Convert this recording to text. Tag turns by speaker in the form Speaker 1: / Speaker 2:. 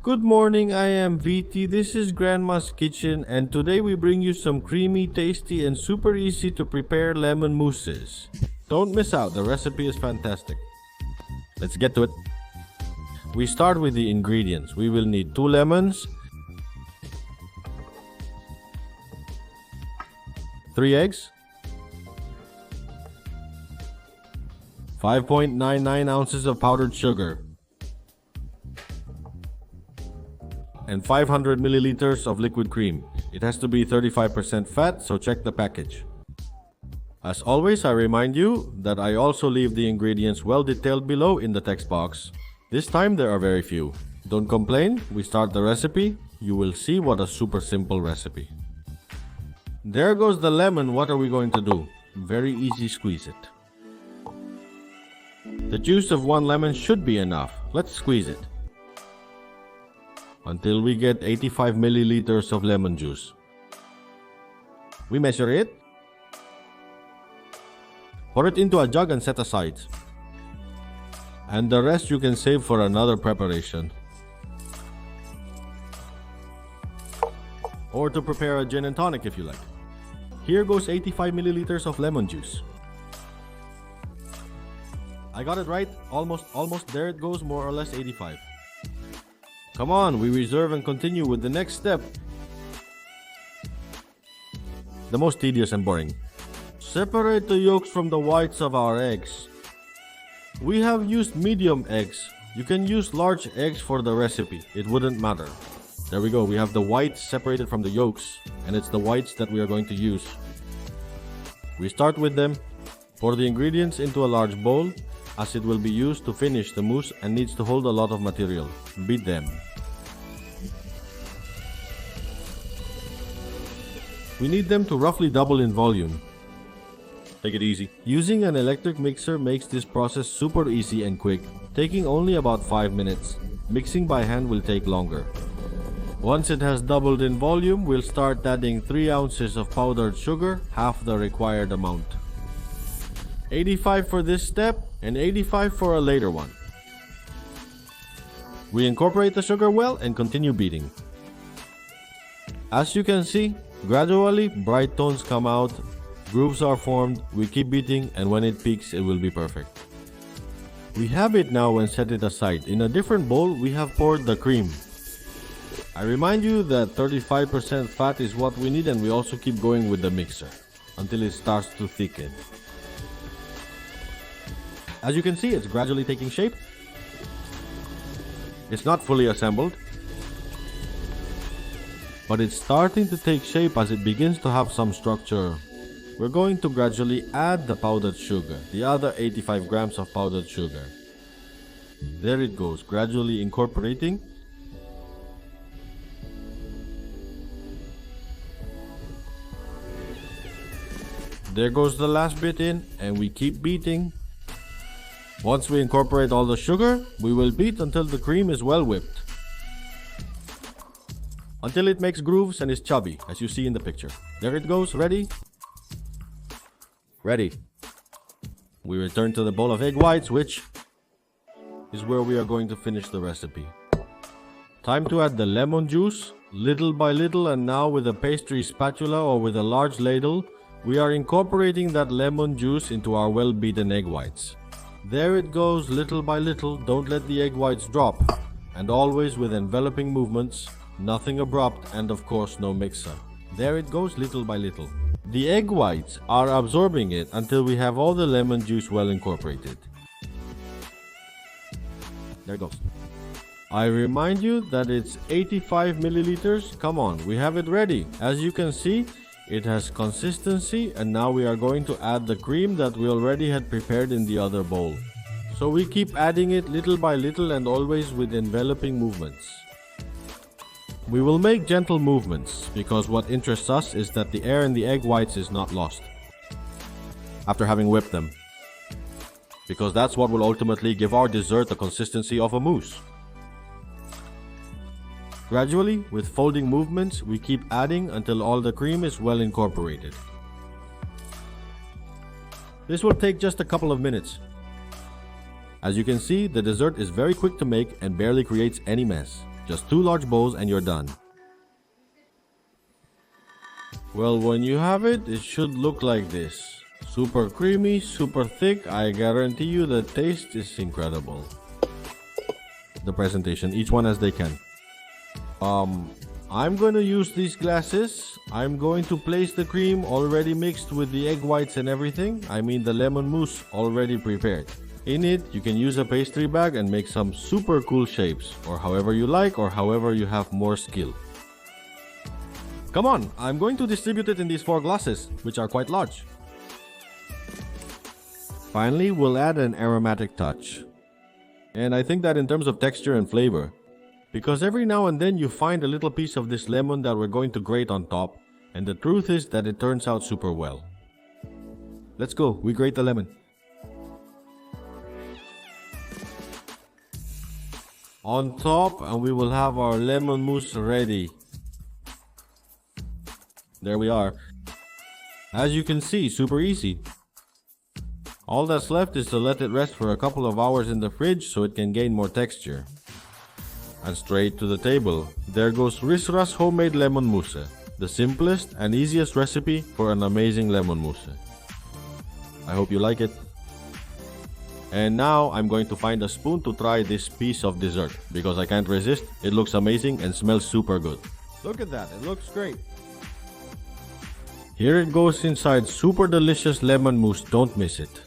Speaker 1: Good morning, I am VT. This is Grandma's Kitchen, and today we bring you some creamy, tasty, and super easy to prepare lemon mousses. Don't miss out, the recipe is fantastic. Let's get to it. We start with the ingredients. We will need 2 lemons, 3 eggs, 5.99 ounces of powdered sugar, and 500 milliliters of liquid cream. It has to be 35% fat, so check the package. As always, I remind you that I also leave the ingredients well detailed below in the text box. This time there are very few. Don't complain, we start the recipe. You will see what a super simple recipe. There goes the lemon. What are we going to do? Very easy, squeeze it. The juice of 1 lemon should be enough. Let's squeeze it until we get 85 milliliters of lemon juice. We measure it, pour it into a jug and set aside. And the rest you can save for another preparation. Or to prepare a gin and tonic if you like. Here goes 85 milliliters of lemon juice. I got it right, almost there it goes, more or less 85. Come on, we reserve and continue with the next step. The most tedious and boring. Separate the yolks from the whites of our eggs. We have used medium eggs. You can use large eggs for the recipe, it wouldn't matter. There we go, we have the whites separated from the yolks, and it's the whites that we are going to use. We start with them. Pour the ingredients into a large bowl, as it will be used to finish the mousse and needs to hold a lot of material. Beat them. We need them to roughly double in volume. Take it easy. Using an electric mixer makes this process super easy and quick, taking only about 5 minutes. Mixing by hand will take longer. Once it has doubled in volume, we'll start adding 3 ounces of powdered sugar, half the required amount. 85 for this step and 85 for a later one. We incorporate the sugar well and continue beating. As you can see, gradually bright tones come out, grooves are formed, we keep beating, and when it peaks it will be perfect. We have it now and set it aside. In a different bowl we have poured the cream. I remind you that 35% fat is what we need, and we also keep going with the mixer until it starts to thicken. As you can see, it's gradually taking shape. It's not fully assembled, but it's starting to take shape as it begins to have some structure. We're going to gradually add the powdered sugar, the other 85 grams of powdered sugar. There it goes, gradually incorporating. There goes the last bit in, and we keep beating. Once we incorporate all the sugar, we will beat until the cream is well whipped. Until it makes grooves and is chubby, as you see in the picture. There it goes, ready? Ready. We return to the bowl of egg whites, which is where we are going to finish the recipe. Time to add the lemon juice, little by little, and now with a pastry spatula or with a large ladle, we are incorporating that lemon juice into our well-beaten egg whites. There it goes, little by little, don't let the egg whites drop. And always with enveloping movements, nothing abrupt, and of course no mixer. There it goes, little by little. The egg whites are absorbing it until we have all the lemon juice well incorporated. There it goes. I remind you that it's 85 milliliters. Come on, we have it ready. As you can see, it has consistency, and now we are going to add the cream that we already had prepared in the other bowl. So we keep adding it little by little and always with enveloping movements. We will make gentle movements because what interests us is that the air in the egg whites is not lost after having whipped them, because that's what will ultimately give our dessert the consistency of a mousse. Gradually, with folding movements, we keep adding until all the cream is well incorporated. This will take just a couple of minutes. As you can see, the dessert is very quick to make and barely creates any mess. Just 2 large bowls and you're done. Well, when you have it, it should look like this. Super creamy, super thick. I guarantee you the taste is incredible. The presentation, each one as they can. I'm going to use these glasses. I'm going to place the cream already mixed with the egg whites and everything. I mean the lemon mousse already prepared. In it, you can use a pastry bag and make some super cool shapes, or however you like, or however you have more skill. Come on, I'm going to distribute it in these 4 glasses, which are quite large. Finally, we'll add an aromatic touch. And I think that in terms of texture and flavor, because every now and then you find a little piece of this lemon that we're going to grate on top, and the truth is that it turns out super well. Let's go, we grate the lemon. On top, and we will have our lemon mousse ready. There we are. As you can see, super easy. All that's left is to let it rest for a couple of hours in the fridge so it can gain more texture. And straight to the table. There goes Risra's homemade lemon mousse, the simplest and easiest recipe for an amazing lemon mousse. I hope you like it. And now I'm going to find a spoon to try this piece of dessert because I can't resist. It looks amazing and smells super good. Look at that, it looks great. Here it goes inside super delicious lemon mousse, don't miss it.